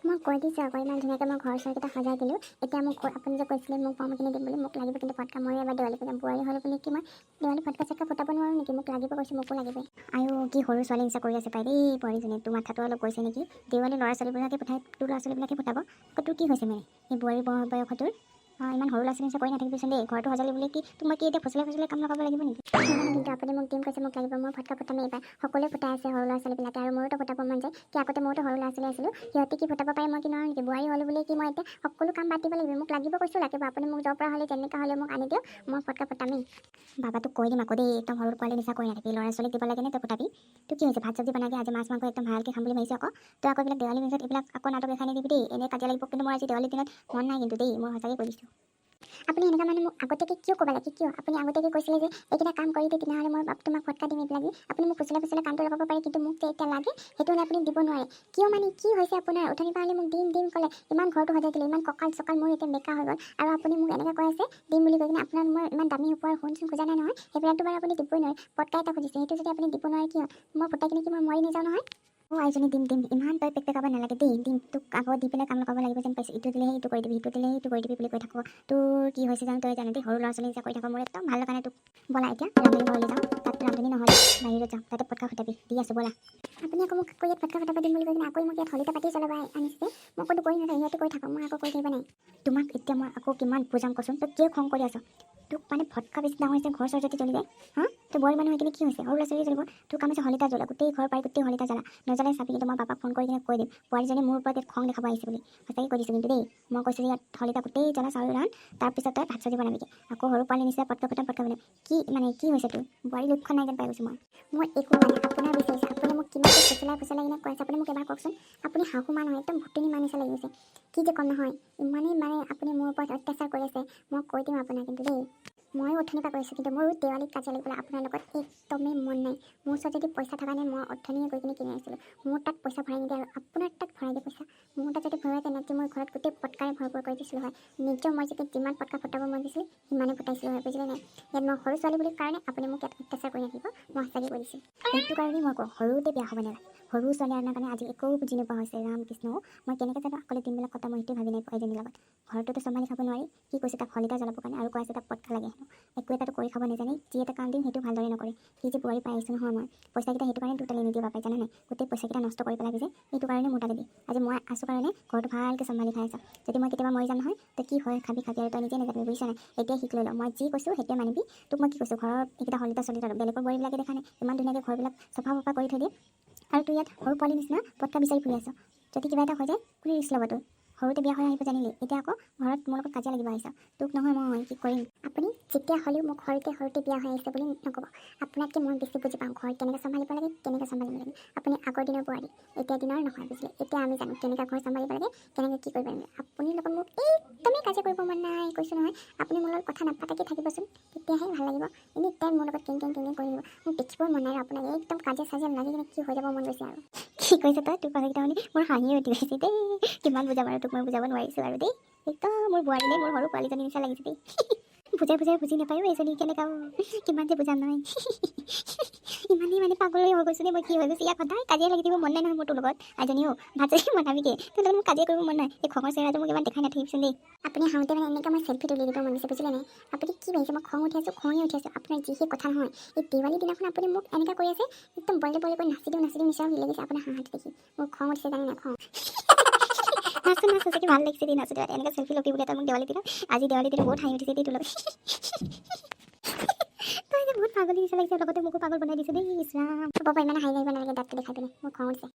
মই কৈ দিছোঁ আকৌ ইমান ধুনীয়াকৈ মই ঘৰ চৰকেইটা সজাই দিলোঁ। এতিয়া মোক আপুনি যে কৈছিলে মোক পম কিনি দিম বুলি, মোক লাগিব কিন্তু ফটকা। মই এবাৰ দেৱালী পূজা বোৱাৰী হ'লে বুলি কি মই দেৱালী ফটকা চটকা ফুটাব নোৱাৰোঁ নেকি? মোক লাগিব কৈছোঁ, মোকো লাগিবই। আৰু কি সৰু ছোৱালী নিচা কৰি আছে পাই দেই বোৱাৰীজনী। তোৰ মাথাটো অলপ গৈছে নেকি? দেৱালী ল'ৰা ছোৱালীবিলাকে পঠাই, তোৰ ল'ৰা ছোৱালীবিলাকে ফুটাব। তোৰ কি হৈছে মানে এই বোৱাৰী বয়সটোৰ? ইমান সৰু ল'ৰা ছোৱালী নিচা কৰি নাথাকিবিচোন দেই। ঘৰটো সজালি বুলি কি তোমাক কি এতিয়া ফচলে কাম লগাব লাগিব নেকি? কিন্তু আপুনি মোক দিম কৈছে, মোক লাগিব। মই ফটকা ফুটামেই এইবাৰ। সকলোৱে ফুটাই আছে সৰু ল'ৰা ছোৱালীবিলাকে, আৰু মোৰোতো ফুটাব মন যায়। কি আগতে মোৰতো সৰু ল'ৰা ছোৱালী আছিলোঁ, সিহঁতে কি ফুটাব পাৰে, মই কি নোৱাৰোঁ নেকি? বোৱাৰী হ'লোঁ বুলি কি মই এতিয়া সকলো কাম বাদ দিব লাগিব? মোক লাগিব কৈছোঁ, লাগিব। আপুনি মোক য'ৰ পৰা হ'লে যেনেকৈ হ'লে মোক আনি দিয়ক, মই ফটকা ফুটামেই। বাবাটোক কৈ দিম আকৌ দেই, একদম সৰু পোৱালি নিচা কৰি নাথাকিবি। ল'ৰা ছোৱালীক দিব লাগে নে তই ফুটাবি? তোৰ কি হৈছে? ভাত চব্জি বনাই আজি মাছ মাংস একদম ভালকৈ খাম বুলি ভাবিছোঁ আকৌ। তই আকৌ এইবিলাক দেৱালী দিনত এইবিলাক আকৌ নাটক দেখাই নিদিবি দেই। এনেই কাজিয়া লাগিব। কিন্তু মই আজি দেৱালী দিনত মন নাই কিন্তু দেই, মই সঁচাকৈ কৈ দিছোঁ। আপুনি এনেকুৱা মানে মোক আগতীয়াকৈ কিয় ক'ব লাগে? কিয় আপুনি আগতীয়াকৈ কৈছিলে যে এইকেইটা কাম কৰি দিয়ে, তেনেহ'লে মই তোমাক ফটকা দিম এইবিলাক দি। আপুনি মোক ফুচলে কামটো লগাব পাৰে, কিন্তু মোক যে এতিয়া লাগে সেইটো হ'লে আপুনি দিব নোৱাৰে। কিয় মানে কি হৈছে আপোনাৰ? উঠনি পৰা হ'লে মোক দিম ক'লে, ইমান ঘৰটো সজাই দিলে, ইমান কঁকাল চকাল মোৰ এতিয়া বেকা হৈ গ'ল, আৰু আপুনি মোক এনেকৈ কৈ আছে দিম বুলি কৈ কিনে। আপোনাৰ মই ইমান দামী হোৱাৰ সোণ চোন খোজা নাই নহয়, সেইবিলাকতো বাৰু আপুনি দিবই নোৱাৰে। ফটকা এটা খুজিছে, সেইটো যদি আপুনি দিব নোৱাৰে কিয়? মই ফুটাই কিনে কি মই মৰি নাযাওঁ নহয়? আইজনী দিম ইমান তই পেকাব নালাগে দেই। দিম তোক আকৌ দি পেলাই কাম লগাব লাগিব যেন পাইছোঁ। ইটো দিলেহে ইটো কৰি দিবি, সিটো দিলেহে ইটো কৰি দিবি বুলি কৈ থাকোঁ। তোৰ কি হৈছে জানো? তই জানো দেই, সৰু ল'ৰা ছোৱালী নিচা কৰি থাকোঁ। মোৰ একদম ভাল লগা নাই তোক। ব'লা এতিয়া ৰান্ধনী ঘৰলৈ যাওঁ। তাত ৰান্ধনী নহ'লে বাহিৰত যাওঁ, তাতে ফটকা ফুটাবি। দি আছোঁ ব'লা। আপুনি আকৌ মোক আকৌ ইয়াত ফটকা ফুটাব দিম বুলি কৈ কিনে আকৌ মোক ইয়াত হলিতা পাতি জ্বলাব আনিছে। মই ক'তো কৰি নাথাকোঁ, সিহঁতে কৈ থাকক, মই আকৌ কৈ থাকিব নাই। তোমাক এতিয়া মই আকৌ কিমান বুজাম কচোন? তই কিয় খং কৰি আছ? তোক মানে ফটকা বেছি ডাঙৰ হৈছে, ঘৰ চৰ যদি জ্বলি যায়। তই বোৱাৰী মানুহ হৈ কিনে কি হৈছে? সৰু ল'ৰা ছোৱালী জ্বলিব। তোৰ কাম হৈছে হলিতা জ্বলা, গোটেই ঘৰ পাই গোটেই হলিতা জ্বলা। নজ্বলাই চাবি কিন্তু মই পাপাক ফোন কৰি কিনে কৈ দিম বোৱাৰীজনী মোৰ ওপৰত ইয়াত খং দেখাব আহিছে বুলি। সঁচাকৈ কৈ দিছোঁ কিন্তু দেই। মই কৈছোঁ যে ইয়াত হলিতা গোটেই জ্বলা চাউল ৰান, তাৰপিছত তই ভাত চব্জি বনাবিগৈ। আকৌ সৰু পোৱালি নিচিনা ফটকা বনাম। কি হৈছে তোৰ? বোৱাৰী লক্ষণ নাই যেন পাই গৈছোঁ মই একো মানে আপোনাৰ বিচাৰিছে। আপুনি মোক কিমান ফুচলাই কিনে কৈ আছে, আপুনি মোক এবাৰ কওকচোন। আপুনি শাহু মা নহয়, একদম ভুতুনি মা নিচিনা লাগি গৈছে। কি যে কম নহয়, ইমানেই মানে আপুনি মোৰ ওপৰত অত্যাচাৰ কৰি আছে। মই কৈ দিম আপোনাক কিন্তু দেই। ময়ো অথনিৰ পৰা কৰিছোঁ, কিন্তু মোৰো দেৱালীত কাজিয়া লাগিবলৈ আপোনাৰ লগত একদমেই মন নাই। মোৰ ওচৰত যদি পইচা থকা নাই, মই অথনিয়ে গৈ কিনে কিনি আনিছিলোঁ। মোৰ তাত পইচা ভৰাই নিদিয়ে, আৰু আপোনাৰ তাত ভৰাই দিয়ে পইচা। মোৰ তাত যদি ভৰাই তেনেকৈ মই ঘৰত গোটেই পটকাৰে ভৰপূৰ কৰি দিছিলোঁ হয়। নিজৰ মই যদি যিমান পটকা ফুটাব মন দিছিলোঁ সিমানে ফুটাইছিলোঁ হয়, বুজিলে নাই? ইয়াত মই সৰু ছোৱালী বুলি কাৰণে আপুনি মোক ইয়াত অত্যাচাৰ কৰি নাথাকিব, মই সঁচাকৈ কৈ দিছোঁ। সেইটো কাৰণেই মই কওঁ সৰুতে বিয়া হ'ব নালাগে। সৰু ছোৱালী আনাৰ কাৰণে আজি একো বুজি নোপোৱা হৈছে। ৰাম কৃষ্ণ, মই কেনেকৈ জানো আগলৈ দিনবিলাক কটাম, মই সেইটোৱে ভাবি নাই পোৱা এজনীৰ লগত। ঘৰটোতো চম্ভালি খাব নোৱাৰি, কি কৈছে তাক হলিতা জ্বলাবৰ কাৰণে, আৰু কৈ আছে তাক পটকা লাগে হেনো। একো এটাতো কৰি খাব নাজানে, যি এটা কাম দিম সেইটো ভালদৰে নকৰে। সি যে বোৱাৰী পাই আহিছোঁ নহয়, মই পইচাকেইটা সেইটো কাৰণে তোৰ তালৈ নিদিব পাপাই, জানা নাই? গোটেই পইচাকেইটা নষ্ট কৰি পেলাবি যে, সেইটো কাৰণে মোৰ তালৈ দি। আজি মই আছোঁ কাৰণে ঘৰটো ভালকৈ চম্ভালি খাই আছোঁ। যদি মই কেতিয়াবা মৰি যাম নহয়, তই কি হয় খাবি আৰু তই নিজে নাজানিবি, বুজিছা নাই? এতিয়া শিক লৈ ল, মই যি কৈছোঁ সেইটোৱে মানিবি। তোক মই কি কৈছোঁ, ঘৰত এইকেইটা হলিতা চলিতা বেলেগৰ বোৱাৰীবিলাকে দেখা নাই ইমান ধুনীয়াকৈ ঘৰবিলাক চফা কৰি থৈ দিয়ে, আৰু তোৰ ইয়াত সৰু পোৱালি নিচিনা পটকা বিচাৰি ফুৰি আছ। যদি কিবা এটা হৈ যায় কোনে ৰিস্ক ল'ব তোৰ? সৰুতে বিয়া হৈ আহিব জানিলি, এতিয়া আকৌ ঘৰত মোৰ লগত কাজিয়া লাগিব আহিছ। তোক নহয় মই কি কৰিম? আপুনি যেতিয়া হ'লেও মোক সৰুতে বিয়া হৈ আহিছে বুলি নক'ব। আপোনাতকৈ মই বেছি বুজি পাওঁ ঘৰত কেনেকৈ চম্ভালিব লাগে, কেনেকৈ চম্ভালিব লাগে। আপুনি আগৰ দিনৰ বোৱাৰী, এতিয়া দিনৰ নহয়, বুজিলে? এতিয়া আমি জানো কেনেকৈ ঘৰ চম্ভালিব লাগে, কেনেকৈ কি কৰিব লাগে। আপুনি লগত মোক একদমেই কাজিয়া কৰিব মন নাই, কৈছোঁ নহয়। আপুনি মোৰ লগত কথা নাপাতাকৈ থাকিবচোন, তেতিয়াহে ভাল লাগিব। এনি টাইম মোৰ লগত কেং কেং কৰি থাকিব, মোক দেখিবই মন নাই আৰু আপোনাক একদম কাজিয়া চাজিয়া লাগি কিনে কি হৈ যাব মন গৈছে আৰু। কি কৈছে তই? তোৰ কথাকেইটা শুনি মোৰ হাঁহিয়ে উঠি গৈছে দেই। কিমান বুজাম আৰু তোক মই বুজাব নোৱাৰিছোঁ আৰু দেই। একদম মোৰ বোৱাৰীলে মোৰ সৰু পোৱালীজনী নিচিনা লাগিছে দেই। বুজাই বুজি নাপায়ো এইজনী কেনেকুৱা, কিমান যে বুজাম নহয়। ইমানেই মানে পাগলৈ হৈ গৈছোঁ দেই মই, কি হৈ গৈছে ইয়াক সদায় কাজিয়া লাগি থাকিব মন নাই নহয় মোৰ তোৰ লগত। আইজনীও ভাত যদি বনাবিগে, তোৰ লগত মোক কাজিয়া কৰিব মন নাই। এই খঙৰ চেহেৰাটো মোক ইমান দেখাই নাথাকিবচোন দেই। আপুনি হাওঁতে মানে এনেকৈ মই চেল্ফি তুলি দিব মন গৈছে, বুজিলে নাই? আপুনি কি ভাবিছে মই খঙ উঠি আছোঁ? খঙে উঠি আছোঁ। আপোনাৰ যি সেই কথা নহয়, এই দেৱালী দিনাখন আপুনি মোক এনেকৈ কৰি আছে, একদম বলে কৰি নাচি দিওঁ নিচিনা লাগিছে আপোনাৰ হাঁহাটো দেখি। মোৰ খং উঠিছে জানে নাই? খং নাচোন সঁচাকৈ ভাল লাগিছে দেই নাচোতে। এনেকৈ চেল্ফি ল'বি বুলি এটা মোক দেৱালী দিনত, আজি দেৱালী দিনত বহুত হাঁহি উঠিছে দেই তোৰ লগত। তই যে বহুত পাগলী নিচিনা লাগিছে, লগতে মোকো পাগল বনাই দিছে দেই। ইছ ৰাম, হ'ব পাৰে ইমান হাঁহি নালাগে, দাঁতটো দেখাই পিনে মোৰ খং উঠিছে।